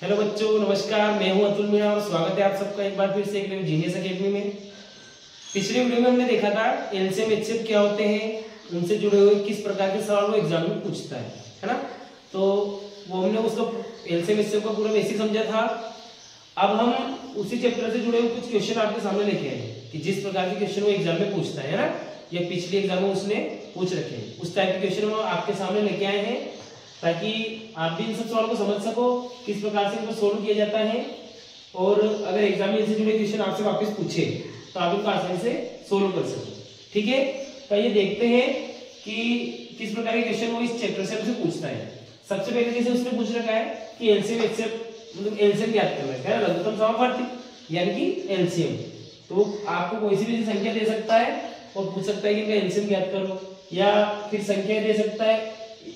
Hello बच्चों, नमस्कार। मैं हूं अतुल मीणा और स्वागत है आप सबका एक बार फिर से एक जीनियस एकेडमी में। पिछले वीडियो में हमने देखा था एलसीएम एचसीएफ क्या होते हैं, उनसे जुड़े हुए किस प्रकार के सवाल वो एग्जाम में पूछता है ना। तो वो हमने उसका एलसीएम एचसीएफ का पूरा बेसिक समझा था। अब हम उसी चैप्टर से जुड़े हुए कुछ क्वेश्चन आपके सामने लेके आए कि जिस प्रकार के क्वेश्चन वो एग्जाम में पूछता है ना, या पिछले एग्जाम में उसने पूछ रखे हैं, उस टाइप के क्वेश्चन हम आपके सामने लेके आए हैं ताकि आप भी इन सब सवाल को समझ सको किस प्रकार से इनको सोल्व किया जाता है। और अगर एग्जाम में इनसे जुड़े क्वेश्चन आपसे वापस पूछे तो आप इनको आसानी से सोल्व कर सको। ठीक है, तो ये देखते हैं कि किस प्रकार के क्वेश्चन वो इस चैप्टर से हमसे पूछता है। सबसे पहले जैसे उसने पूछ रखा है कि एलसीएम एचसीएफ मतलब एलसीएम ज्ञात करना है, लघुत्तम समापवर्ती यानी कि एलसीएम। तो आपको कोई सी भी संख्या दे सकता है और पूछ सकता है कि इनका एलसीएम ज्ञात करो, या फिर संख्या दे सकता है,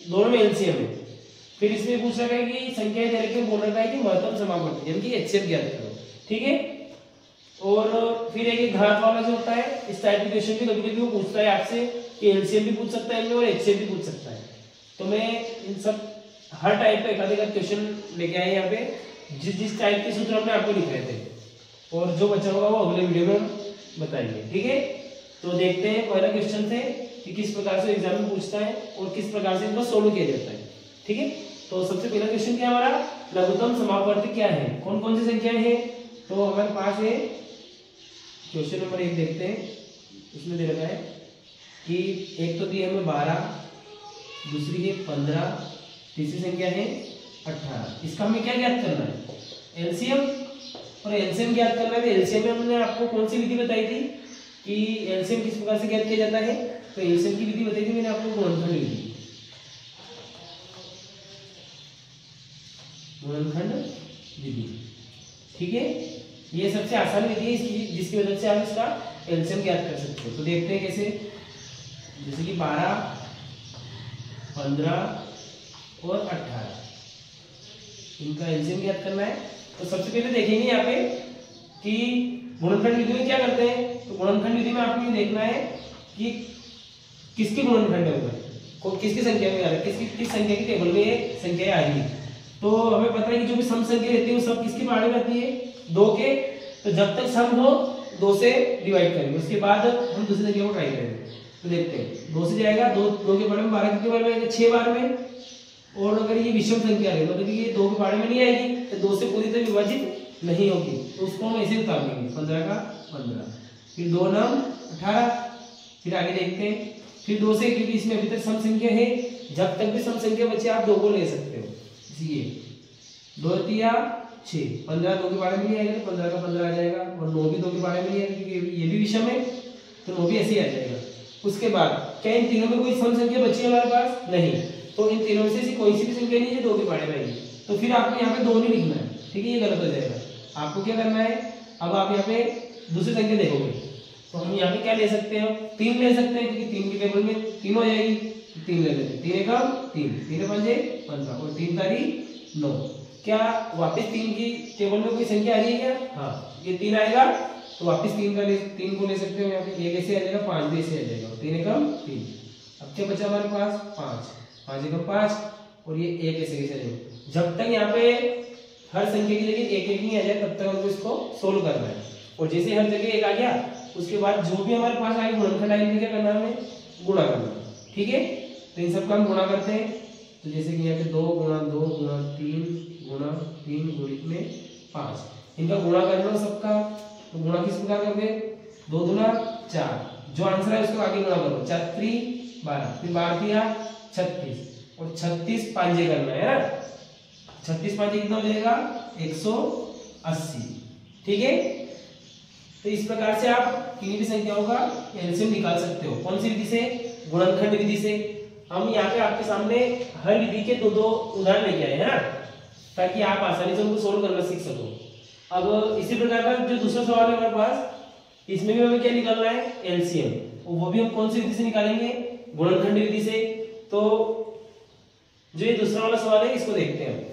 दोनों में एलसीएम है। फिर इसमें पूछ रखा है कि संख्या दे रखी है, बोल रखा है कि महत्तम समापवर्ती यानी कि एचसीएफ ज्ञात करो। ठीक है, और फिर एक घात वाला जो होता है, इस टाइप के क्वेश्चन भी कभी-कभी वो पूछता है आपसे कि एलसीएम भी पूछ सकता है और एचसीएफ भी पूछ सकता है। तो मैं इन सब हर टाइप का एक क्वेश्चन लेके आए यहाँ पे, जिस टाइप के सूत्र हमने आपको लिखाए थे, और जो बचा होगा वो अगले वीडियो में हम बताएंगे। ठीक है, तो देखते हैं पहला क्वेश्चन से कि किस प्रकार से एग्जाम में पूछता है और किस प्रकार से इनको सोल्व किया जाता है। ठीक है, तो सबसे पहला क्वेश्चन क्या हमारा, लघुत्तम समापवर्ती क्या है, कौन कौन सी संख्याएं हैं। तो हमारे पास है क्वेश्चन नंबर 1, देखते हैं। उसमें दे रखा है कि एक तो दी हमें 12, दूसरी है 15, तीसरी संख्या है 18। इसका हमें क्या ज्ञात करना है, एलसीएम। और एलसीएम ज्ञात करना है तो एलसीएम में हमने आपको कौन सी विधि बताई थी कि एलसीएम किस प्रकार से ज्ञात किया जाता है। तो एलसीएम की विधि बताई थी मैंने आपको, गुणनखंड विधि। गुणनखंड विधि, ठीक है, ये सबसे आसान विधि है इसकी, जिसकी वजह से आप इसका एलसीएम ज्ञात कर सकते हो। तो देखते हैं कैसे, जैसे कि 12, 15 और 18, इनका एलसीएम ज्ञात करना है। तो सबसे पहले देखेंगे यहाँ पे कि गुणनखंड विधि में क्या करते हैं। तो गुणनखंड विधि में आपको ये देखना है कि किसकी गुणनखंड है ऊपर, किसकी संख्या में आ रहा है, किस संख्या की टेबल में ये संख्या आएगी। तो हमें पता है कि जो भी सम संख्या रहती है वो सब किसके बारे में आती है, 2 के। तो जब तक सम हो 2 से डिवाइड करेंगे, उसके बाद हम दूसरी संख्या को ट्राई करेंगे। तो देखते हैं, 2 से जाएगा, 2 के बारे में 12 के बारे में आएगा 6 बार में। और अगर ये विषम संख्या है मतलब ये 2 के बारे में नहीं आएगी तो 2 से पूरी तरह विभाजित नहीं होगी, तो उसको हम ऐसे उतार देंगे, 15 का 15, फिर 2 9 18। फिर आगे देखते हैं, फिर 2 से, क्योंकि इसमें अभी तक सम संख्या है, जब तक भी सम संख्या बचे आप 2 को ले सकते हो। इसलिए 2 3 6, 15 2 के बारे में नहीं आएगा तो 15 का 15 आ जाएगा, और 9 भी 2 के बारे में नहीं आएगा क्योंकि ये भी विषम है, तो 9 भी ऐसे ही आ जाएगा। उसके बाद क्या इन तीनों में कोई सम संख्या बची है हमारे पास, नहीं, तो इन तीनों में से कोई सी भी संख्या नहीं है 2 के बारे में आएगी। तो फिर आपको यहाँ पे 2 नहीं लिखना है, ठीक है, ये गलत हो जाएगा। आपको क्या करना है, अब आप यहाँ पे दूसरी संख्या देखोगे तो हम यहाँ पे क्या ले सकते हैं, 3 ले सकते हैं, क्योंकि 3 की टेबल में 3 हो जाएगी, 3 ले लेते हैं। 3 एकम 3, 3 पंजे 15 और 3 तारीख 9। क्या वापस 3 की टेबल में कोई संख्या आ रही है क्या, हाँ, ये 3 आएगा तो वापस 3 को ले सकते हो यहाँ पे। ये कैसे आ जाएगा, 5 भी ऐसे आ जाएगा, 3 एकम 3। अब क्या बचा हमारे पास, 5, 5 एकम 5, और ये 1 ऐसे कैसे आ जाएगा। जब तक यहाँ पे हर संख्या की जगह 1 1 नहीं आ जाए तब तक हमको इसको सोल्व करना है। और जैसे हर जगह 1 आ गया, उसके बाद जो भी हमारे पास आएगी गुणनखंड आएगी, क्या करना है, हमें गुणा करना। ठीक है, तो इन सबका हम गुणा करते हैं। तो जैसे कि यहाँ पे 2 गुणा 2 गुणा 3 गुणित में 5, इनका गुणा करना सबका। तो गुणा किस प्रकार करोगे, 2 दूना 4, जो आंसर है उसको आगे गुणा करो, 4 3 12, फिर 12 किया 36, और 36 पांजे करना है ना, 36 पांजे कितना हो जाएगा, 180। ठीक है, तो इस प्रकार से आप किसी भी संख्याओं का एलसीएम निकाल सकते हो। कौन सी विधि से, गुणनखंड विधि से। हम यहाँ पे आपके सामने हर विधि के 2 उदाहरण लेके आए हैं ना, ताकि आप आसानी से उनको सोल्व करना सीख सको। अब इसी प्रकार का जो दूसरा सवाल है हमारे पास, इसमें भी हमें क्या निकालना है, एलसीएम, और वो भी हम कौन सी विधि से निकालेंगे, गुणनखंड विधि से। तो जो ये दूसरा वाला सवाल है इसको देखते हैं।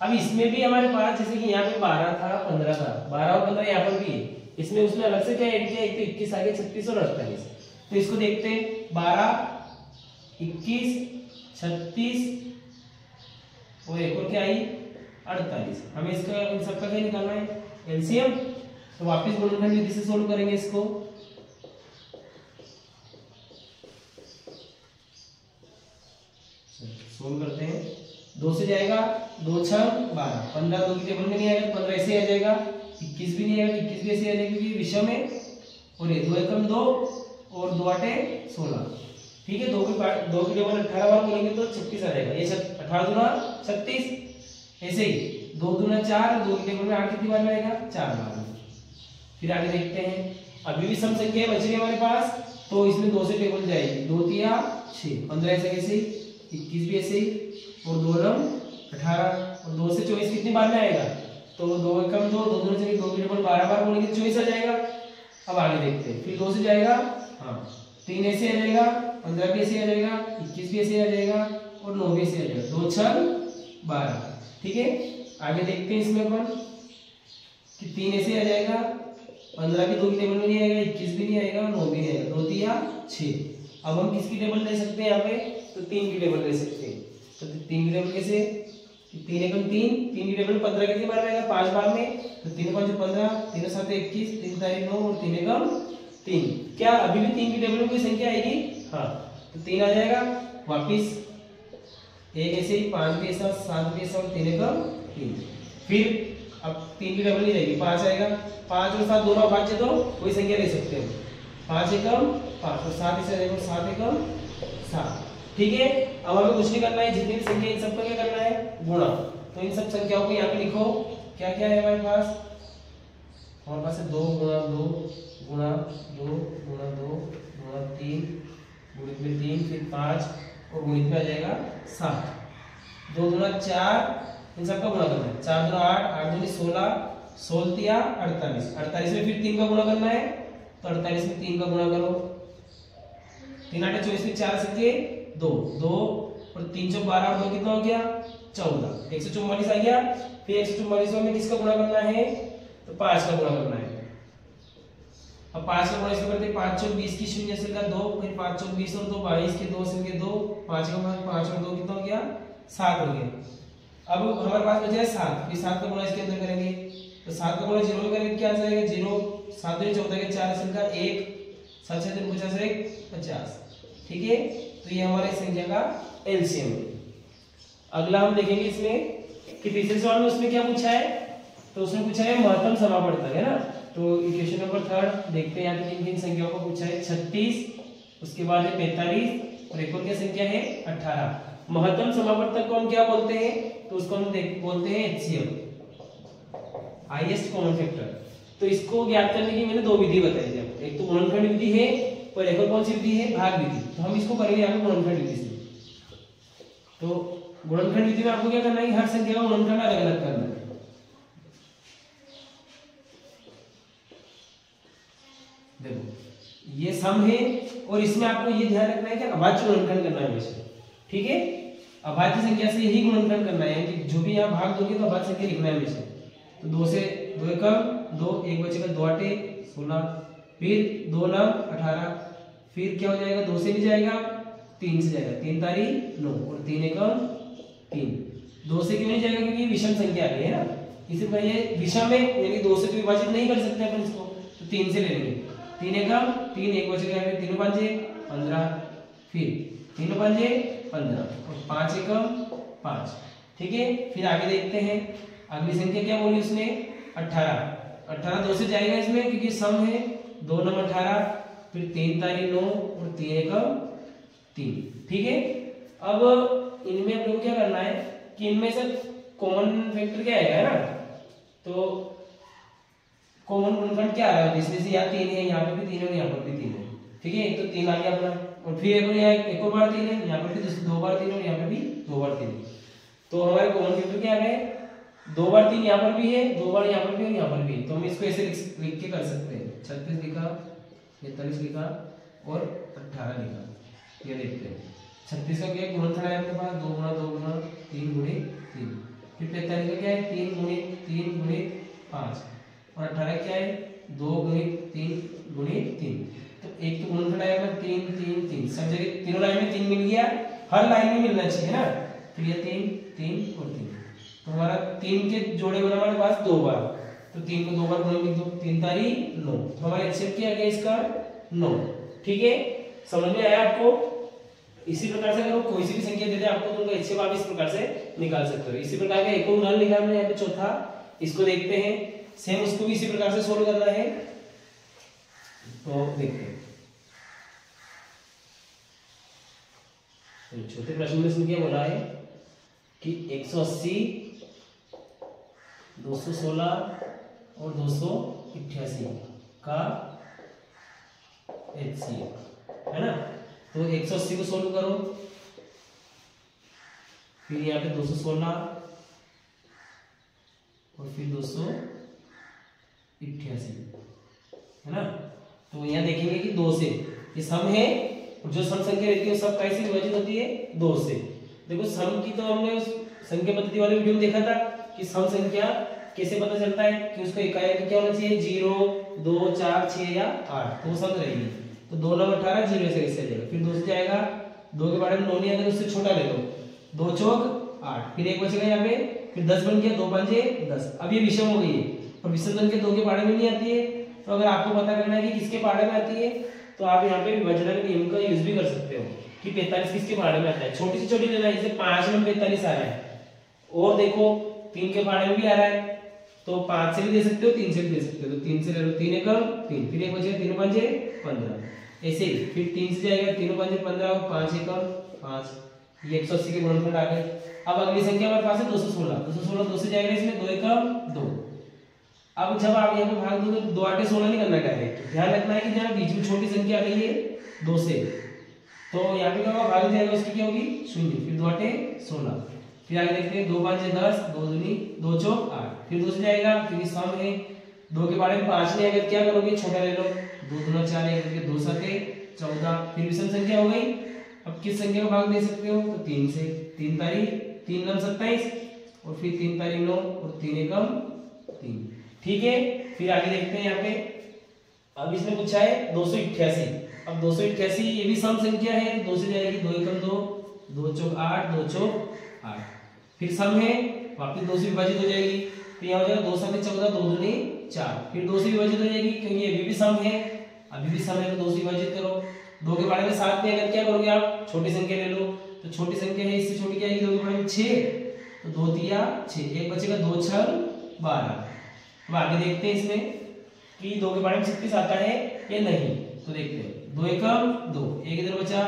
अब इसमें भी हमारे पास जैसे कि यहाँ पे 12 था 15 था, 12 और 15 यहाँ पर भी है, इसमें उसमें अलग से क्या ऐड किया, एक तो 21 आ गया, 36 और 48। तो इसको देखते हैं 12, 21, 36 और एक और क्या आई 48। हमें इसका इन सबका क्या निकालना है एलसीएम। तो वापस गुणनखंड विधि से सोल्व करेंगे इसको। सोल्व करते हैं। 2 से जाएगा 2 6 12, 15 2 की टेबल में नहीं आएगा, 15 ऐसे आ जाएगा, 21 भी नहीं आएगा, 21 भी ऐसे आ जाएगा क्योंकि विषम है। और ये 2 एकम 2 और 2 8 16, ठीक है। 2 की टेबल 18 बार बोलेंगे तो 36 आ जाएगा। ये 18 दूना 36, ऐसे ही 2 दूना 4, 2 की टेबल में 8 कितनी बार में आएगा 4 बार में। फिर आगे देखते हैं, अभी भी सम संख्या बच रही है हमारे पास, तो इसमें 2 से टेबल जाएगी, 2 3 6, 15 ऐसे कैसे, 21 भी ऐसे ही, और 2 9 18, और 2 से 24 कितनी बार में आएगा, तो 2 एकम 2, 2 दूना 4, 2 की टेबल 12 बार बोलेंगे 24 आ जाएगा। अब आगे देखते हैं, फिर 2 से जाएगा, हाँ 3 ऐसे आ जाएगा, 15 भी ऐसे आ जाएगा, 21 भी ऐसे आ जाएगा, और 9 भी ऐसे आ जाएगा, 2 6 12, ठीक है। आगे देखते हैं इसमें अपन कि 3 ऐसे आ जाएगा, 15 भी 2 की टेबल में नहीं आएगा, 21 भी नहीं आएगा, 9 भी नहीं आएगा, 2 3 6। अब हम किसकी टेबल ले सकते हैं यहाँ पे, तो 3 की टेबल ले सकते हैं। तो 3 की टेबल कैसे, 3 एकम 3, 3 की टेबल 15 कितनी बार में आएगा 5 बार में, तो 3 5 15, 3 7 21, 3 तारीख 9 और 3 एकम 3। क्या अभी भी 3 की टेबल में कोई संख्या आएगी, हाँ तो 3 आ जाएगा। वापिस 1 ऐसे ही, 5 भी ऐसा, 7 भी ऐसा, और 3 एकम 3। फिर अब 3 की टेबल नहीं जाएगी, 5 आएगा, 5 और 7 दोनों अभाज्य, तो कोई संख्या ले सकते हैं, 5 एकम 5 और 7 ऐसे आ जाएगा, 7 एकम 7, ठीक है। अब हमें कुछ नहीं करना है, जितनी भी संख्या इन सबका क्या करना है गुणा। तो इन सब संख्याओं को यहाँ पे लिखो, क्या क्या है हमारे पास, हमारे पास है 2 गुणा 2 गुणा 2 गुणा 2 गुणा 3 गुणित में 3, फिर 5 और गुणित में आ जाएगा 7, 2 दूना 4, इन सबका गुणा करना है, 4 दूना 8, 8 दूनी 16, 16 तिया 48, 48 में फिर 3 का गुणा करना है, तो 48 में 3 का गुणा करो, 3 8 24 में 4 सके 2 2 और 3 चौक 12 और 2 कितना हो गया 14, 144 आ गया। फिर 144 में किसका गुणा करना है, तो 5 का गुणा करना है। अब 5 का गुणा इसमें करते हैं, 5 चौक 20 की 0 से का 2, फिर 5 चौक 20 और 2 22 के 2 से के 2, 5 का 5 और 2 कितना हो गया 7 हो गया। अब हमारे पास बचा है 7, फिर 7 का गुणा इसके अंदर करेंगे, तो 7 का गुणा 0 में करेंगे, क्या आ जाएगा 0, 7 दूनी 14 के 4 से का 1, 7 6 दूनी 50 1 50, ठीक है। तो ये हमारे संख्या का एलसीएम है। अगला हम देखेंगे इसमें कि तीसरे सवाल में उसमें क्या पूछा है, तो उसने पूछा है महत्तम समापवर्तक, है ना। तो इक्वेशन नंबर 3 देखते हैं यहाँ पे किन किन संख्याओं को पूछा है, 36, उसके बाद है 45 और एक और क्या संख्या है 18। महत्तम समापवर्तक को हम क्या बोलते हैं, तो उसको हम बोलते हैं एचसीएफ, हाईएस्ट कॉमन फैक्टर। तो इसको ज्ञात करने की मैंने 2 विधि बताई थी, एक तो गुणनखंड विधि है और एक और कौन सी विधि है भाग विधि। तो हम इसको करेंगे यहाँ पे गुणनखंड विधि से। तो गुणनखंड विधि में आपको क्या करना है, हर संख्या का गुणनखंड अलग अलग करना है। देखो ये सम है और इसमें आपको ये ध्यान रखना है कि अभाज्य गुणनखंड करना है हमेशा, ठीक है। अभाज्य संख्या से यही गुणनखंड करना है कि जो भी यहाँ भाग दोगे तो अभाज्य संख्या लिखना है हमेशा। तो 2 से 2 एकम 2, 1 बचेगा 2 8 16, फिर 2 9 18, फिर क्या हो जाएगा 2 से भी जाएगा 3 से जाएगा, 3 तारीख 9 और 3 एकम 3। 2 से क्यों नहीं जाएगा, क्योंकि विषम संख्या आ गई है ना, इसे पहले विषम है यानी 2 से तो विभाजित नहीं कर सकते अपन इसको, तो 3 से ले लेंगे, 3 एकम 3, 1 बचेगा 3 5 15, फिर 3 5 15 और 5 एकम 5, ठीक है। फिर आगे देखते हैं अगली संख्या क्या बोली उसने 18, 18 2 से जाएगा इसमें क्योंकि सम है, 2 9 18, फिर 3 तारीख 9 और 3 एकम 3, ठीक है। अब इनमें हम लोग क्या करना है कि इनमें से कॉमन फैक्टर क्या आएगा, है ना। तो कॉमन गुणनखंड क्या आ रहा है, इसमें से यहाँ 3 है, यहाँ पे भी 3 है और यहाँ पर भी 3 है, ठीक है। एक तो 3 आ गया अपना, और फिर एक और बार 3 है, यहाँ पर भी 2 बार 3 है और यहाँ पे भी 2 बार 3 है। तो हमारे कॉमन फैक्टर क्या आ गए, 2 बार 3 यहाँ पर भी है, 2 बार यहाँ पर भी और यहाँ पर भी है। तो हम इसको ऐसे लिख के कर सकते हैं, 36 लिखा, 43 लिखा और 18 लिखा। ये देखते हैं 36 का क्या गुणनखंड है आपके पास, 2 गुणा 2 गुणा 3 गुणित 3, फिर 45 का क्या है 3 गुणित 3 गुणित 5 और 18 क्या है 2 गुणित 3 गुणित 3। तो एक तो गुणनखंड आएगा 3 3 3, सब जगह तीनों लाइन में 3 मिल गया, हर लाइन में मिलना चाहिए ना। फिर ये 3 3 और 3, तो हमारा 3 के जोड़े बना हमारे पास 2 बार, तो 3 को 2 बार गुणा कर दो, 3 तारी 9, तो हमारा एचसीएफ क्या आ गया इसका 9। ठीक है, समझ में आया आपको? इसी प्रकार से अगर कोई सी भी संख्या दे दे आपको तो उनका एचसीएफ आप इस प्रकार से निकाल सकते हो। इसी प्रकार का एक और उदाहरण लिखा हमने यहाँ पे चौथा, इसको देखते हैं। सेम उसको भी इसी प्रकार से सोल्व करना है, तो देखते हैं। छोटे प्रश्न में इसमें क्या बोला है कि 180, 216 और 288 का एचसीएफ है ना। तो 180 को सोल्व करो, फिर यहाँ पे 216 और फिर 288 है ना। तो यहाँ देखेंगे कि 2 से ये सम है, जो सम संख्या रहती है सब कैसे विभाजित होती है 2 से। देखो सम की तो हमने संख्या पद्धति वाले वीडियो में देखा था कि सम संख्या कैसे पता चलता है कि उसको इकाई क्या होना चाहिए, 0 2 4 6 या 8, तो वो सम रहेगी। तो 2 9 18 0 से कैसे जाएगा, फिर 2 से जाएगा, 2 के बारे में 9 नहीं अगर उससे छोटा ले लो, 2 चौक 8, फिर एक बचेगा यहाँ पे, फिर 10 बन गया, 2 5 10। अब ये विषम हो गई है और विषम संख्या 2 के पाड़े में नहीं आती है, तो अगर आपको पता करना है कि किसके पाड़े में आती है तो आप यहाँ पे विभाजन के नियम का यूज भी कर सकते हो कि 45 किसके पाड़े में आता है। छोटी से छोटी लेना है, जैसे 5 में 45 आ रहा है, और देखो 3 के पाड़े में भी आ रहा है, तो 5 से भी दे सकते हो, 3 से भी दे सकते हो। तो 3 से ले लो, 3 एकम 3, फिर एक बचेगा 3 5 15, ऐसे ही फिर 3 से जाएगा, 3 5 15 और 5 एकम 5, ये 180 के गुणनखंड आ गए। अब अगली संख्या हमारे पास है 216, 216 2 से जाएगा इसमें, 2 एकम 2। अब जब आप यहाँ पे भाग दो तो 2 8 16 नहीं करना डायरेक्ट, ध्यान रखना है कि जहाँ बीच में छोटी संख्या आ गई है 2 से, तो यहाँ पे क्या होगा, भाग जाएगा उसकी क्या होगी 0, फिर 2 8 16, फिर आगे देखते हैं 2 5 10, 2 दूनी 2 चौक 8, फिर 2 से जाएगा, फिर सम है 2 के बारे में 5 नहीं अगर क्या करोगे, छोटा ले लो, 2 दूना 4 एक करके 2 7 14, फिर विषम संख्या हो गई। अब किस संख्या को भाग दे सकते हो, तो 3 से, 3 तारीख 3 9 27 और फिर 3 तारीख 9 और 3 एकम 3। ठीक है, फिर आगे देखते हैं यहाँ पे। अब इसमें पूछा है 288, अब 288 ये भी सम संख्या है, 2 से जाएगी, 2 एकम 2, 2 चौक 8, 2 चौक 8, फिर सम है वापस 2 से विभाजित हो जाएगी, फिर यहाँ हो जाएगा 2 7 14, 2 दूनी 4, फिर 2 से विभाजित हो जाएगी क्योंकि ये भी सम है, अभी भी सम है तो 2 से विभाजित करो। 2 के बारे में 7 में अगर क्या करोगे आप, छोटी संख्या ले लो, तो छोटी संख्या है इससे छोटी क्या आएगी, 2 के बारे में 6, तो 2 दिया 6, एक बचेगा 2 6 12। अब आगे देखते हैं इसमें कि 2 के बारे में 36 आता है या नहीं, तो देखते हैं 2 एकम 2, एक इधर बचा,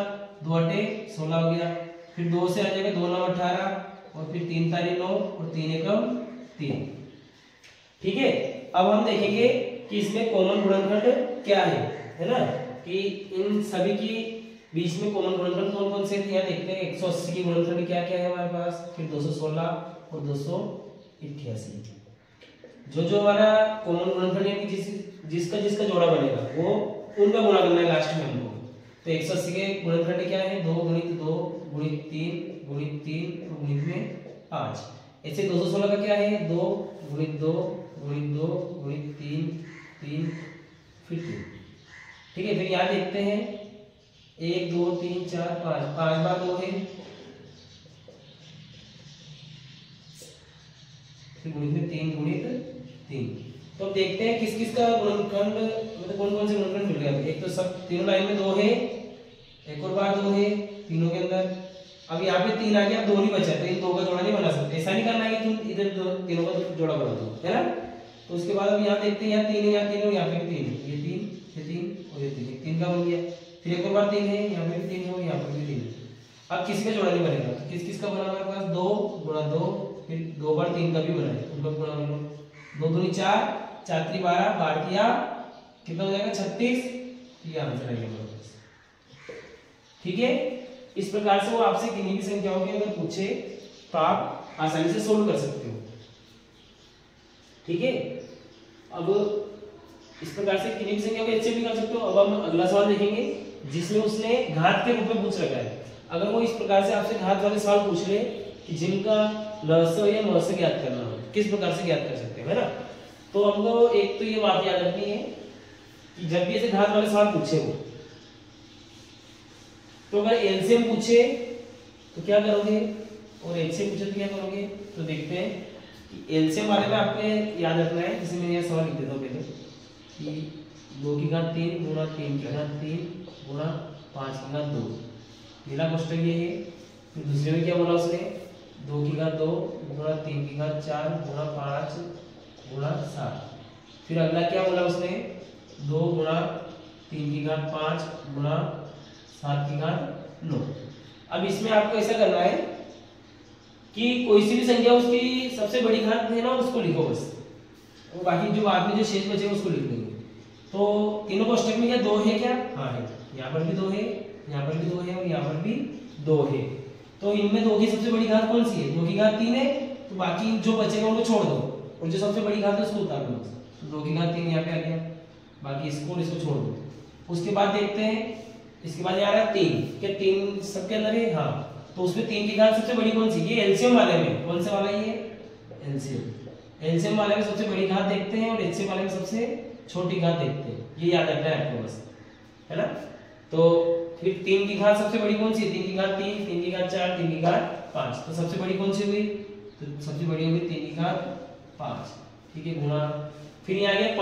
2 8 16 हो गया, फिर 2 से आ जाएगा 2 9 18 और फिर 3 तारीख 9 और 3 एकम 3। ठीक है, अब हम देखेंगे कि इसमें कॉमन गुणनखंड क्या है ना, कि इन सभी की बीच में कॉमन गुणनखंड कौन कौन से हैं। यहाँ देखते हैं 180 की गुणनखंड क्या क्या है हमारे पास, फिर 216 और 288। जो हमारा कॉमन गुणनखंड है कि जिसका जिसका जोड़ा बनेगा वो उनका गुणा करना है लास्ट में हमको। तो 180 के गुणनखंड क्या है, 2 गुणित 2 गुणित 3 गुणित 3 और गुणित में 5। ऐसे 216 का क्या है, 2 गुणित 2 गुणित 2 गुणित 3 3 फिर 3। ठीक है, फिर यहाँ देखते हैं 1 2 3 4 5, 5 बार 2 है, फिर गुणित में 3 गुणित 3। तो अब देखते हैं किस किस का गुणनखंड, मतलब कौन कौन से गुणनखंड मिल गया। एक तो सब तीनों लाइन में 2 है, एक और बार 2 है तीनों के अंदर। अब यहाँ पे 3 आ गया, 2 नहीं बचा, तो इन 2 का जोड़ा नहीं बना सकते। ऐसा नहीं करना है कि तुम इधर तीनों का जोड़ा बना दो, है ना। तो उसके बाद अब यहाँ देखते हैं, यहाँ 3 है, यहाँ 3 है, यहाँ पे भी 3, ये 3 ये 3 और ये 3, 3 का बन गया। फिर एक और बार 3 है, यहाँ पे भी 3 है और यहाँ पे भी 3 है। अब किसी का जोड़ा नहीं बनेगा, तो किस किस का बना हमारे पास, 2 गुणा 2, फिर 2 बार 3 का भी बना है, उनका गुणा कर लो। 2 दूनी 4, 4 3 12, 12 किया कितना हो जाएगा 36, ये आंसर आएगा हमारे पास। ठीक है, इस प्रकार से वो आपसे किन्हीं भी संख्याओं के अगर पूछे तो आप आसानी से सोल्व कर सकते हो। ठीक है, अब इस प्रकार से किन्हीं भी संख्याओं के एचसीएफ भी कर सकते हो। अब हम अगला सवाल देखेंगे जिसमें उसने घात के रूप में पूछ रखा है। अगर वो इस प्रकार से आपसे घात वाले सवाल पूछ ले कि जिनका लहस या महस ज्ञात करना हो, किस प्रकार से ज्ञात कर सकते हैं, है ना। तो हमको एक तो ये बात याद रखनी है कि जब भी ऐसे घात वाले सवाल पूछे हो तो अगर एलसीएम पूछे तो क्या करोगे और एचसीएम पूछे तो क्या करोगे? तो देखते हैं कि एलसीएम वाले में आपको याद रखना है, जैसे मैं यह सवाल लिख देता हूँ पहले कि 2 की घात 3 गुणा 3 की घात 3 गुणा 5 की घात 2, पहला क्वेश्चन ये है। फिर दूसरे में क्या बोला उसने? 2 की घात 2 गुणा 3 की घात 4 गुणा 5 गुणा 7। फिर अगला क्या बोला उसने? 2 गुणा 3 की घात 5 गुणा 7 की घात 9। अब इसमें आपको ऐसा करना है कि कोई सी भी संख्या उसकी सबसे बड़ी घात है ना उसको लिखो बस, और बाकी जो बाद में जो शेष बचे उसको लिख देंगे। तो तीनों कोष्टक में क्या 2 है क्या? हाँ है। यहाँ पर भी 2 है, यहाँ पर भी 2 है और यहाँ पर भी 2 है। तो इनमें 2 की सबसे बड़ी घात कौन सी है? 2 की घात 3 है, तो बाकी जो बचेगा उनको छोड़ दो और जो सबसे बड़ी घात है उसको उतार दो। तो 2 की घात 3 यहाँ पे आ गया, बाकी इसको और इसको छोड़ दो। उसके बाद देखते हैं, इसके बाद आ रहा है 3, क्या 3 सबके अंदर है? हाँ। तो उसमें 3 की घात सबसे बड़ी कौन सी? ये एलसीएम वाले में कौन सा वाला ये? एलसीएम वाले में सबसे बड़ी घात देखते हैं और एचसीएम वाले में सबसे छोटी घात देखते हैं, ये याद रखना है आपको बस, है ना। तो फिर 3 की घात सबसे बड़ी कौन सी है? 3 की घात 3, 3 की घात 4, 3 की घात 5। तो सबसे बड़ी कौन सी हुई? तो सबसे बड़ी होगी 3 की घात 5, ठीक है, गुणा। फिर यहाँ आ गया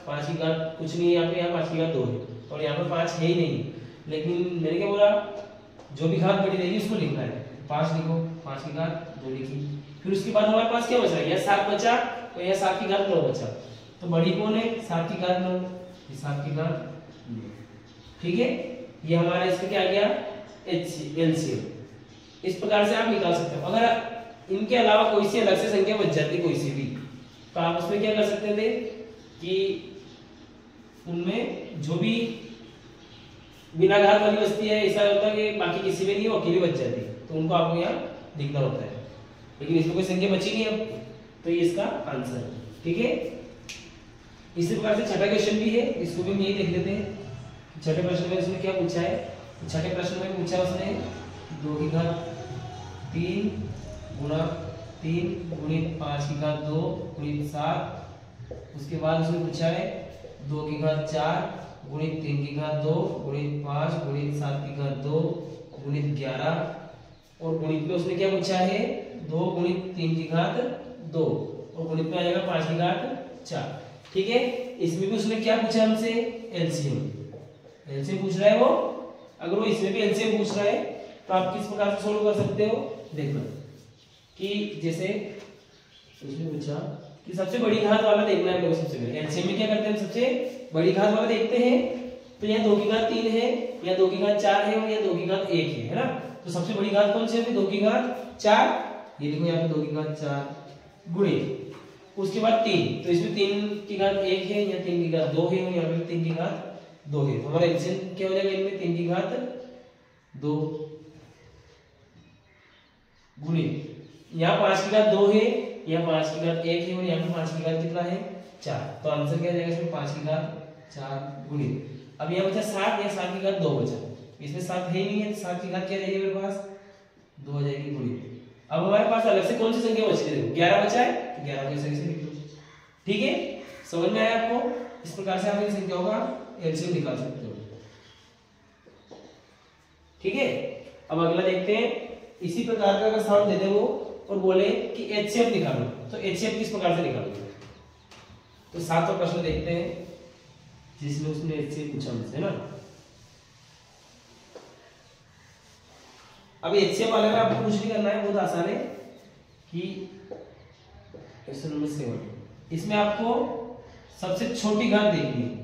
5 की घात कुछ नहीं है यहाँ पे, यहाँ 5 की घात 2 है और यहाँ पर 5 है ही नहीं, लेकिन मैंने क्या बोला? जो भी घात बड़ी रहेगी उसको लिखना है। 5 लिखो, 5 की घात 2 लिखी। फिर उसके बाद हमारे पास क्या बचा? यह 7 बचा और यह 7 की घात 9 बचा। तो बड़ी कौन है? 7 की घात 9, ये 7 की घात 9, ठीक है। ये हमारा इसका क्या आ गया? एलसीएम। इस प्रकार से आप निकाल सकते हो। अगर इनके अलावा कोई सी अलग से संख्या बच जाती कोई सी भी, तो आप उसमें क्या कर सकते थे कि उनमें जो भी बिना घात वाली बचती है, ऐसा होता है कि बाकी किसी में नहीं वो अकेली बच जाती है, तो उनको आपको यहाँ लिखना होता है। लेकिन इसमें कोई संख्या बची नहीं अब, तो ये इसका आंसर है, ठीक है। इसी प्रकार से छठा क्वेश्चन भी है, इसको भी हम यही देख लेते हैं। छठे प्रश्न में उसने क्या पूछा है? छठे प्रश्न में पूछा उसने 2 की घात 3 गुणा 3 गुणित 5 की घात 2 गुणित 7। उसके बाद उसने पूछा है 2 की घात 4 गुणित 3 की घात 2 गुणित 5 गुणित 7 की घात 2 गुणित 11। और गुणित में उसने क्या पूछा है? 2 गुणित 3 की घात 2 और गुणित में आ जाएगा 5 की घात 4, ठीक है। इसमें भी उसने क्या पूछा हमसे? एलसीएम पूछ रहा है वो। अगर वो इसमें भी एलसीएम पूछ रहा है तो आप किस प्रकार से सोल्व कर सकते हो? देखना कि जैसे उसने पूछा कि सबसे बड़ी घात वाला देखना है मेरे को। सबसे पहले एलसीएम में क्या करते हैं? सबसे बड़ी घात वाला देखते हैं। तो यहाँ 2 की घात 3 है, या 2 की घात 4 है और या 2 की घात 1 है ना। तो सबसे बड़ी घात कौन सी है? 2 की घात 4, ये देखो यहाँ पे 2 की घात 4 गुणित उसके बाद 3। तो इसमें 3 की घात 1 है, या 3 की घात 2 है और यहाँ पे 3 की घात 2 है। तो हमारा एलसीएम क्या हो जाएगा इनमें? 3 की घात 2 गुणित यहाँ 5 की घात 2 है, यहाँ 5 की घात 1 है और यहाँ पे 5 की घात कितना है? 4। तो आंसर क्या आ जाएगा इसमें? 5 की घात 4 गुणित। अब यहाँ बचा 7, या 7 की घात 2 बचा, इसमें 7 है ही नहीं है, तो 7 की घात क्या रहेगी मेरे पास? 2 आ जाएगी गुणित। अब हमारे पास अलग से कौन सी संख्या बची है? 11 बचा है, तो 11 को ऐसे लिख लो, ठीक है। समझ में आया आपको? इस प्रकार से आप इन संख्याओं का एलसीएम निकाल सकते हो, ठीक है। अब अगला देखते हैं, इसी प्रकार का अगर सवाल दे दे वो और बोले कि एचसीएफ निकालो, तो एचसीएफ किस प्रकार से निकालोगे? तो 7वां प्रश्न देखते हैं जिसमें उसने एचसीएफ पूछा हमसे, है ना। अब एचसीएफ वाले में आपको कुछ नहीं करना है, बहुत आसान है कि क्वेश्चन नंबर 7 इसमें आपको सबसे छोटी घात देखनी है।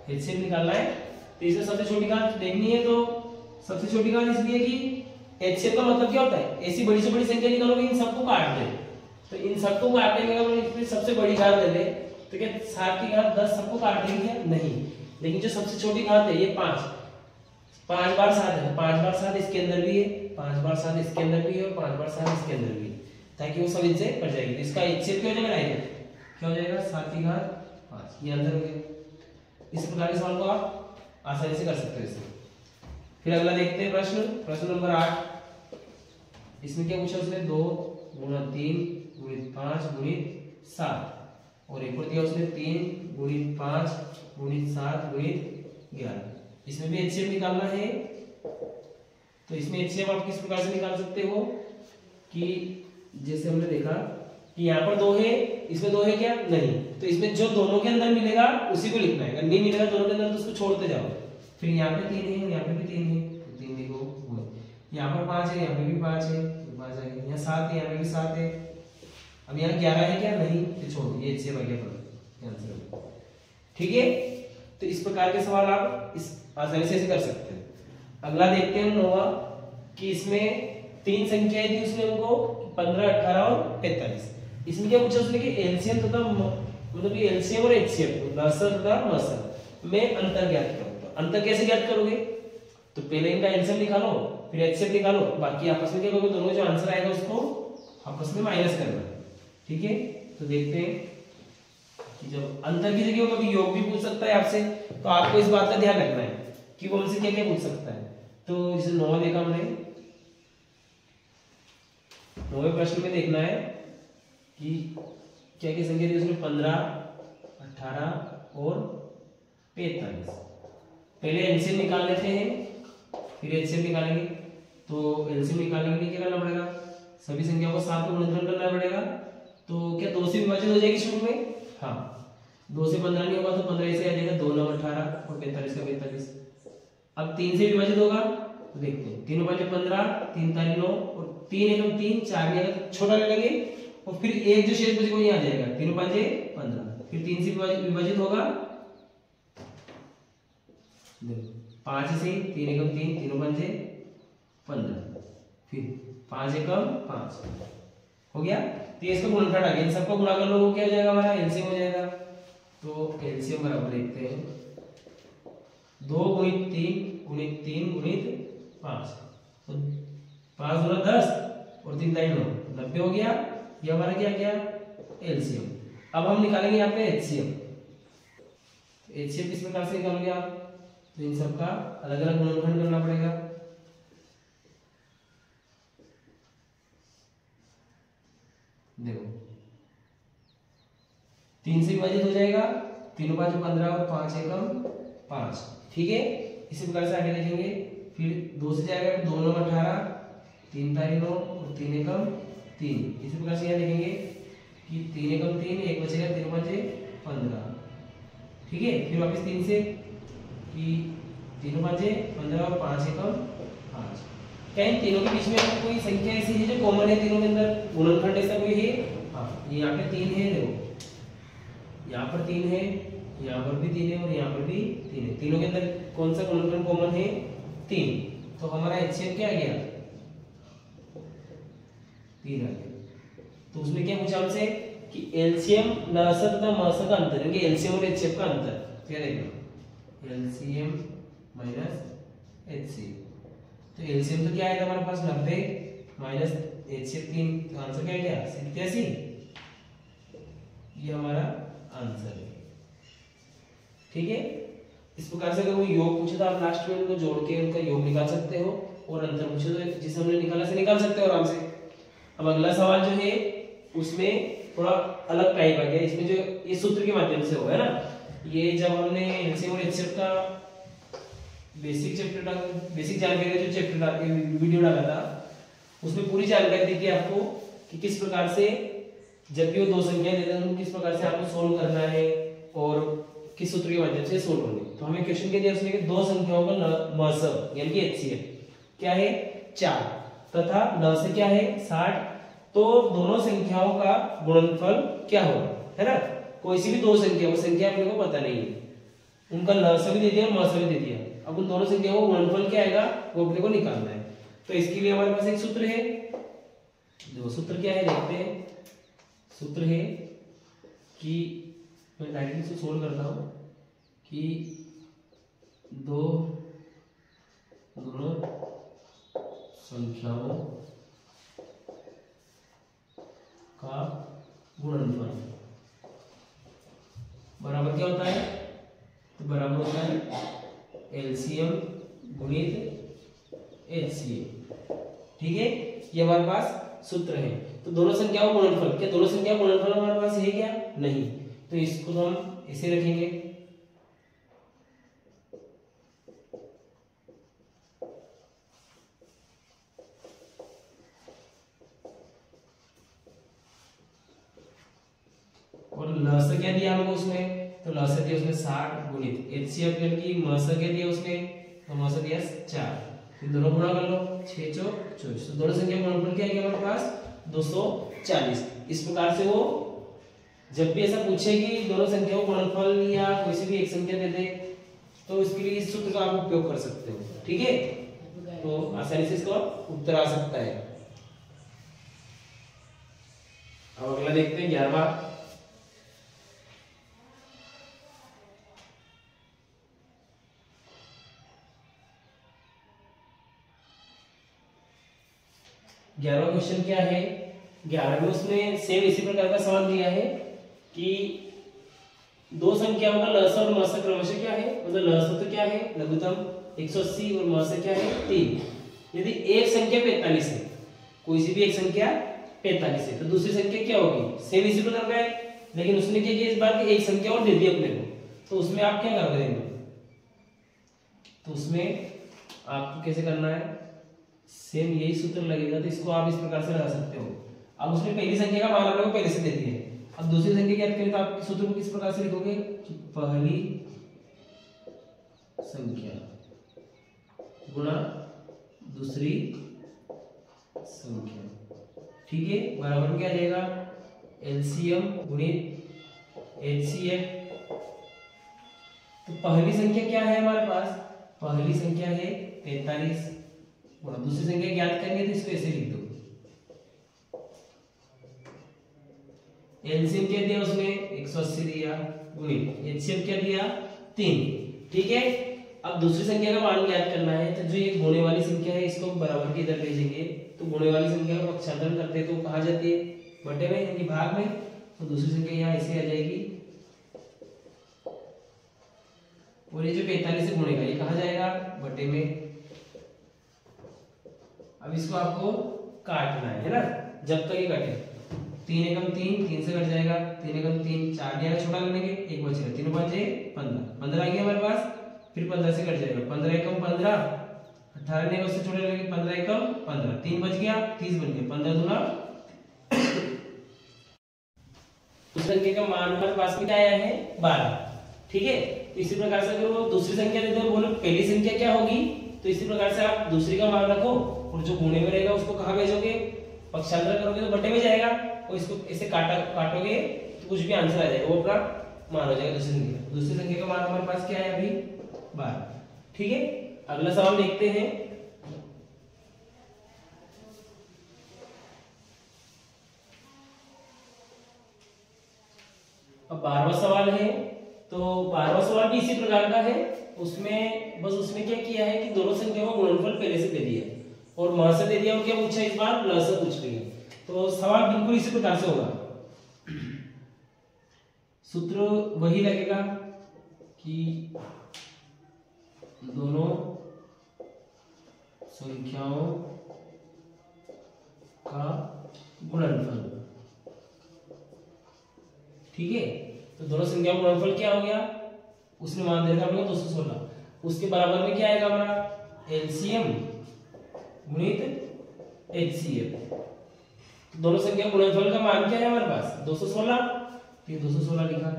एचसीएफ निकालना है, तो इसमें सबसे छोटी घात देखनी है। तो सबसे छोटी घात इसलिए कि एचसीएफ का मतलब क्या होता है? ऐसी बड़ी से बड़ी संख्या निकालोगे, इन सबको काट दे, तो इन सबको काटने के बाद इसमें सबसे बड़ी घात ले ले, तो क्या 7 की घात 10 सबको काट देंगे क्या? नहीं। लेकिन जो सबसे छोटी घात है ये 5 बार 7 है, 5 बार 7 इसके अंदर भी है, 5 बार 7 इसके अंदर भी है और 5 बार 7 इसके अंदर भी है, ताकि वो सब इनसे कट जाएगी। तो इसका एचसीएफ क्या हो जाएगा? डायरेक्ट क्या हो जाएगा? 7 की घात 5, ये आंसर हो गया। इस प्रकार के सवाल को आप आसानी से कर सकते हो इसमें। फिर अगला देखते हैं प्रश्न नंबर 8। इसमें क्या पूछा उसने? 2 गुणा 3 गुणित 5 गुणित 7 और एक और दिया उसने 3 गुणित 5 गुणित 7 गुणित 11। इसमें भी एचसीएफ निकालना है। तो इसमें एचसीएफ आप किस प्रकार से निकाल सकते हो कि जैसे हमने देखा कि यहाँ पर 2 है, इसमें 2 है क्या? नहीं। तो इसमें जो दोनों के अंदर मिलेगा उसी को लिखना है। अगर नहीं मिलेगा दोनों के अंदर तो उसको छोड़ते जाओ। फिर यहाँ पे 3 है, यहाँ पे भी 3 है, तो 3 लिखो। यहाँ पर 5 है, यहाँ पे भी 5 है, तो 5 आ गया। यहाँ 7 है, यहाँ पे भी 7 है। अब यहाँ 11 है क्या? नहीं, तो छोड़ो, ये एचसीएफ आ गया आंसर। ठीक है, तो इस प्रकार के सवाल आप इस आसानी से कर सकते हैं। अगला देखते हैं नोवा कि इसमें 3 संख्याएं दी उसने हमको 15, 18 और 45। इसमें क्या पूछा उसने कि एलसीएम तथा मतलब कि एलसीएम और एचसीएफ लसर तथा मसर में अंतर ज्ञात करो। तो अंतर कैसे ज्ञात करोगे? तो पहले इनका एलसीएम निकालो, फिर एचसीएफ निकालो, बाकी आपस में क्या करोगे? दोनों जो आंसर आएगा उसको आपस में माइनस करना। ठीक है, तो देखते हैं कि जब अंतर की जगह कभी योग भी पूछ सकता है आपसे, तो आपको इस बात का ध्यान रखना है कि वो हमसे क्या क्या पूछ सकता है। तो जैसे 9 देखा हमने, 9वें प्रश्न में देखना है कि क्या क्या संख्या दी उसने 15, 18 और 45। पहले एलसीएम निकाल लेते हैं, फिर एचसीएफ निकालेंगे। तो एलसीएम निकालने के लिए क्या करना पड़ेगा? सभी संख्याओं को 7 को गुणनफल करना पड़ेगा। तो क्या 2 से विभाजित हो जाएगी शुरू में? हाँ, 2 से 15 नहीं होगा तो 15 ऐसे आ जाएगा, 2 9 18 और 45 का 45। अब 3 से विभाजित होगा तो देखते हैं, 3 5 15, 3 तारी 9 और 3 एकम 3, 4 नहीं आएगा तो छोटा ले लेंगे और फिर एक जो शेष बचेगा वही आ जाएगा, 3 5 15। फिर 3 से विभाजित होगा, देखो 5 से 3 एकम 3, 3 5 15, फिर 5 एकम 5 हो गया। तो ये इसका गुणनफल आ गया, इन सबको गुणा कर लो, वो क्या हो जाएगा? हमारा एलसीएम हो जाएगा। तो एलसीएम बराबर लिखते हैं 2 गुणित 3 गुणित 3 गुणित 5, तो 5 गुणा 10 और 3 9, 90 हो गया। ये हमारा क्या गया? एलसीएम। अब हम निकालेंगे यहाँ पे एचसीएम। एचसीएम किस प्रकार से निकालोगे आप? तो इन सबका अलग अलग गुणनफल करना पड़ेगा। देखो 3 से विभाजित हो जाएगा, 3 5 15 और 5 एकम 5। ठीक है, इसी प्रकार से आगे देखेंगे। फिर 2 से जाएगा, 2 9 18, 3 तारी 9 और 3 एकम 3। इसी प्रकार से यहाँ देखेंगे कि 3 एकम 3, एक बचेगा, 3 5 15। ठीक है, फिर वापस 3 से कि 3 5 15 और 5 एकम 5। क्या इन तीनों के बीच में कोई संख्या ऐसी है जो कॉमन है तीनों के अंदर? गुणनखंड ऐसा कोई है? हाँ, ये यहाँ पे 3 है। देखो यहाँ पर 3 है, यहाँ पर भी 3 है और यहाँ पर भी 3 है। तीनों के अंदर कौन सा गुणनखंड कॉमन है? 3। तो हमारा एचसीएफ क्या आ गया? 3 आ गया। तो उसमें क्या पूछा हमसे कि एलसीएम लसर तथा मसर का अंतर, यानी एलसीएम और एचसीएफ का अंतर क्या देखना? LCM minus HCF. तो एलसीएम तो क्या आएगा हमारे पास? 90 माइनस एचसीएफ 3, तो आंसर क्या गया? 87। ये हमारा आंसर है। ठीक है, इस प्रकार से अगर वो योग पूछे तो आप लास्ट में उनको जोड़ के उनका योग निकाल सकते हो, और अंतर पूछे तो जिसे हमने निकाला से निकाल सकते हो आराम से। अब अगला सवाल जो है उसमें थोड़ा अलग टाइप आ गया। इसमें जो ये सूत्र के माध्यम से होगा ना, ये जब हमने एलसीएम और एचसीएफ का बेसिक जानकारी का जो चैप्टर वीडियो डाला था उसमें पूरी जानकारी दी थी आपको कि किस प्रकार से जब भी वो 2 संख्या देते हैं किस प्रकार से आपको सोल्व करना है और किस सूत्र के माध्यम से सोल्व होंगे। तो हमें क्वेश्चन के दिया उसने कि 2 संख्याओं का मसब यानी कि एचसीएफ क्या है? 4 तथा ल से क्या है? 60। तो दोनों संख्याओं का गुणनफल क्या होगा, है ना? कोई सी भी 2 संख्या, वो संख्या अपने को पता नहीं है, उनका ल से भी दे दिया, म से भी दे दिया। अब उन दोनों संख्याओं का गुणनफल क्या आएगा वो अपने को निकालना है। तो इसके लिए हमारे पास एक सूत्र है। देखो सूत्र क्या है, देखते हैं। सूत्र है कि मैं डायरेक्टली से सोल्व करता हूं कि दोनों संख्याओं का गुणनफल बराबर क्या होता है? तो बराबर होता है एलसीएम गुणित एचसीएफ। ठीक है, ये हमारे पास सूत्र है। तो दोनों संख्याओं का गुणनफल, क्या दोनों संख्याओं का गुणनफल हमारे पास है क्या? नहीं। तो इसको तो हम ऐसे रखेंगे, और लस क्या दिया हमको उसमें? तो लस दिया उसने 60 गुणित HCF की मस क्या दिया उसने? तो मस दिया 4। फिर दोनों गुणा कर लो, 6 चौक 24। तो दोनों संख्या का गुणनफल क्या है हमारे पास? 240। इस प्रकार से वो जब भी ऐसा पूछे कि दोनों संख्याओं का गुणनफल या कोई सी भी एक संख्या दे दे, तो इसके लिए इस सूत्र का आप उपयोग कर सकते हो। ठीक है, तो आसानी से इसका उत्तर आ सकता है। अब अगला देखते हैं 11वां। क्वेश्चन क्या है? 11 में उसने सेम इसी प्रकार का सवाल दिया है कि दो संख्याओं का लस और मस क्रमशः क्या है? मतलब लस तो क्या है? लघुत्तम 180 और मस क्या है? 3। यदि एक संख्या 45 है, कोई सी भी एक संख्या 45 है, तो दूसरी संख्या क्या होगी? सेम इसी प्रकार का है, लेकिन उसने क्या किया इस बार की एक संख्या और दे दी अपने को। तो उसमें आप क्या कर देंगे? तो उसमें आपको कैसे करना है? सेम यही सूत्र लगेगा, तो इसको आप इस प्रकार से लगा सकते हो। अब उसने पहली संख्या का मान अपने को पहले से दे दिया है, अब दूसरी संख्या ज्ञात करें तो आप सूत्र को किस प्रकार से लिखोगे? पहली संख्या गुणा दूसरी संख्या। ठीक है, बराबर में क्या आ जाएगा? एलसीएम गुणित HCF। तो पहली संख्या क्या है हमारे पास? पहली संख्या है 43 गुणा दूसरी संख्या ज्ञात करेंगे, तो इसको ऐसे लिख दो। एलसीएम क्या दिया उसने? 180 दिया गुणित HCF क्या दिया? 3। ठीक है, अब दूसरी संख्या का मान ज्ञात करना है, तो जो ये गुणे वाली संख्या है इसको बराबर की इधर भेजेंगे। तो गुणे वाली संख्या का पक्षांतरण करते तो कहाँ जाती है? बटे में, यानी भाग में। तो दूसरी संख्या यहाँ ऐसे आ जाएगी, और ये जो 45 से गुणेगा ये कहाँ जाएगा? बटे में। अब इसको आपको काटना है ना, जब तक ये कटे। 3 एकम 3, 3 से कट जाएगा, 3 एकम 3, 4 दिया छोटा कर लेंगे, एक बचेगा, 3 5 15, 15 आ गया हमारे पास। फिर 15 से कट जाएगा, 15 एकम 15, 18 ने उससे छोटे लेंगे, 15 एकम 15, 3 बच गया, 30 बन गया, 15 दूना। उस संख्या का मान हमारे पास में क्या आया है? 12। ठीक है, तो इसी प्रकार से अगर वो दूसरी संख्या देते हैं, बोलो पहली संख्या क्या होगी, तो इसी प्रकार से आप दूसरी का मान रखो, और जो गुणे में रहेगा उसको कहाँ भेजोगे? पक्षांतर करोगे तो बटे में जाएगा, और इसको ऐसे काटोगे तो कुछ भी आंसर आ जाएगा, वो अपना मान हो जाएगा दूसरी संख्या। दूसरी संख्या का मान हमारे पास क्या है अभी? 12। ठीक है, अगला सवाल देखते हैं। अब 12वां सवाल है, तो 12वां सवाल भी इसी प्रकार का है। उसमें बस उसने क्या किया है कि दोनों संख्याओं का गुणनफल पहले से दे दिया है, और म से दे दिया, और क्या पूछा इस बार? ल से पूछ लिया। तो सवाल बिल्कुल इसी प्रकार से होगा, सूत्र वही लगेगा कि दोनों संख्याओं का गुणनफल। ठीक है, तो दोनों संख्याओं का गुणनफल क्या हो गया? उसने मान दिया था अपने को 216, उसके बराबर में क्या आएगा हमारा? एलसीएम गुणित HCF। तो दोनों संख्या गुणनफल का मान क्या है हमारे पास? 216। तो ये 216 लिखा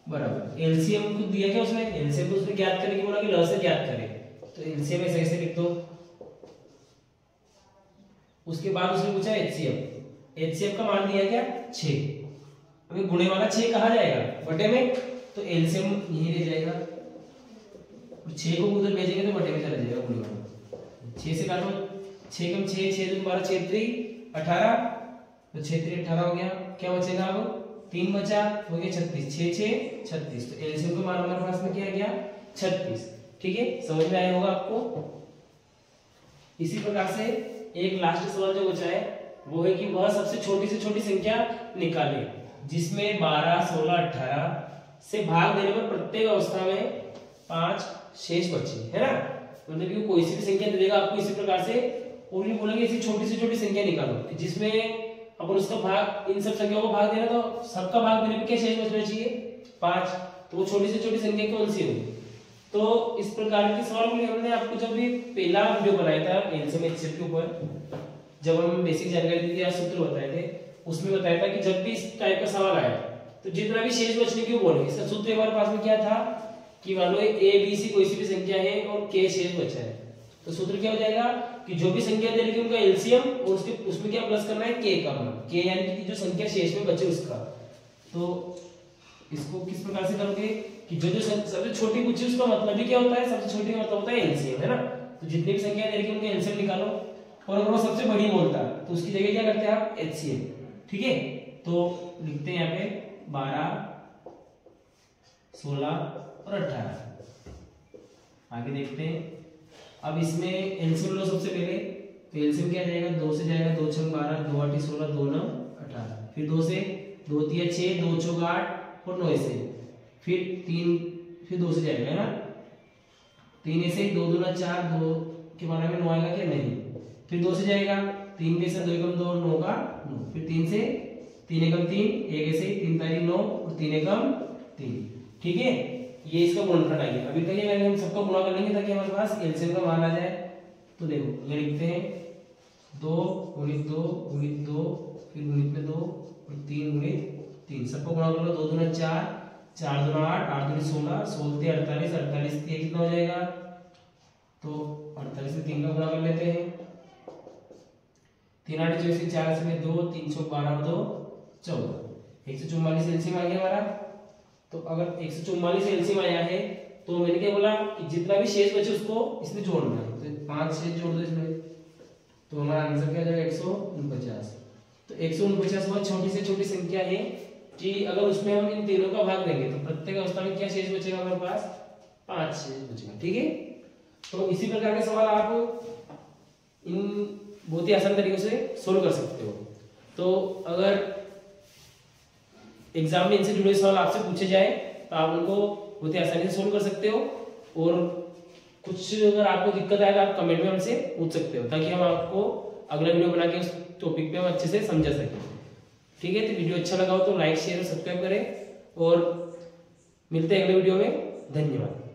बराबर। एलसीएम को दिया क्या उसने? एलसीएम को उसने ज्ञात करने की बोला कि ल से ज्ञात करें, तो एलसीएम ऐसे ऐसे लिख दो। उसके बाद उसने पूछा HCF। HCF का मान दिया क्या? 6। अभी गुणे वाला 6 कहाँ जाएगा? बटे में, तो एलसीएम यहीं रह जाएगा, और 6 को उधर भेजेंगे तो बटे में चला जाएगा गुणे वाला। 6 से काटो, 6 कम 6, 6 दूनी 12, 6 3 18, तो 6 3 18 हो गया। क्या बचेगा? अब 3 बचा, हो गया 36, 6 6 36। तो एलसीएम का मान हमारे पास में क्या आ गया? 36। ठीक है, समझ में आया होगा आपको। इसी प्रकार से एक लास्ट सवाल जो बचा है वो है कि वह सबसे छोटी से छोटी संख्या निकाले जिसमें 12 16 18 से भाग देने पर प्रत्येक अवस्था में 5 शेष बचे, है ना। मतलब कि कोई सी भी संख्या दे देगा आपको, इसी प्रकार से और ये बोलेंगे ऐसी छोटी से छोटी संख्या निकालो जिसमें अपन उसका भाग, इन सब संख्याओं को भाग देना, तो सबका भाग देने पे क्या शेष बचना चाहिए 5। तो वो छोटी से छोटी संख्या कौन सी होगी। तो इस प्रकार के सवाल के लिए हमने आपको जब भी पहला वीडियो बनाया था एलसीएम एचसीएफ के ऊपर, जब हम बेसिक जानकारी दी थी या सूत्र बताए थे, उसमें बताया था कि जब भी इस टाइप का सवाल आया तो जितना भी शेष बचने की वो बोलेंगे। इसका सूत्र हमारे पास में क्या था कि मान लो ए बी सी कोई सी भी संख्या है और के शेष बचा है, तो सूत्र क्या हो जाएगा कि जो भी संख्या दे रही उनका एलसीएम और उसके उसमें क्या प्लस करना है के का मान, के यानी कि जो संख्या शेष में बचे उसका। तो इसको किस प्रकार से करोगे कि जो जो सबसे छोटी पूछी उसका मतलब भी क्या होता है, सबसे छोटी का मतलब होता है एलसीएम, है ना। तो जितनी भी संख्या दे रही उनका एलसीएम निकालो, और अगर वो सबसे बड़ी बोलता है तो उसकी जगह क्या करते हैं आप एचसीएम, ठीक है। तो लिखते हैं यहाँ पे 12, 16 और 18। आगे देखते हैं। अब इसमें एलसीएम लो सबसे पहले, तो एलसीएम क्या जाएगा 2 से जाएगा, 2 6 12, 2 8 16, 2 9 18। फिर 2 से 2 3 6, 2 4 8 और 9 से, फिर 3, फिर 2 से जाएगा, है ना। 3 ऐसे 2 2 4, 2 के बारे में 9 आएगा क्या, नहीं। फिर 2 से जाएगा, 3 के साथ 2 एकम 2, 9 का 9। फिर 3 से 3 एकम 3, 1 ऐसे 3 तारीख 9 और 3 एकम 3, ठीक है। ये इसका गुणनफल आएगा। अभी तक ये हम सबका गुणा कर लेंगे ताकि हमारे पास एलसीएम का मान आ जाए। तो देखो ये लिखते हैं 2 गुणित 2 गुणित 2, फिर गुणित में 2 और 3 गुणित 3, सबको गुणा कर लो। 2 दूना 4, 4 दूना 8, 8 दूनी 16, 16 48, 48 से कितना हो जाएगा, तो 48 से 3 का गुणा कर लेते हैं। 3 8 24, 4 से 2, 312 और 2 14, 144 एलसीएम आ गया हमारा। तो अगर 144 एलसीएम आया है तो मैंने क्या बोला कि जितना भी शेष बचे उसको इसमें जोड़ना है, तो 5 शेष जोड़ दो इसमें, तो हमारा आंसर क्या आ जाएगा 149। तो 149 बहुत छोटी से छोटी संख्या है कि अगर उसमें हम इन तीनों का भाग देंगे तो प्रत्येक अवस्था में क्या शेष बचेगा हमारे पास 5 शेष बचेगा, ठीक है। तो इसी प्रकार के सवाल आप इन बहुत ही आसान तरीके से सोल्व कर सकते हो। तो अगर एग्जाम में इनसे जुड़े सवाल आपसे पूछे जाए तो आप उनको बहुत ही आसानी से सोल्व कर सकते हो, और कुछ अगर आपको दिक्कत आए तो आप कमेंट में हमसे पूछ सकते हो ताकि हम आपको अगला वीडियो बना के उस टॉपिक पे हम अच्छे से समझा सकें, ठीक है। तो वीडियो अच्छा लगा हो तो लाइक शेयर और सब्सक्राइब करें, और मिलते हैं अगले वीडियो में। धन्यवाद।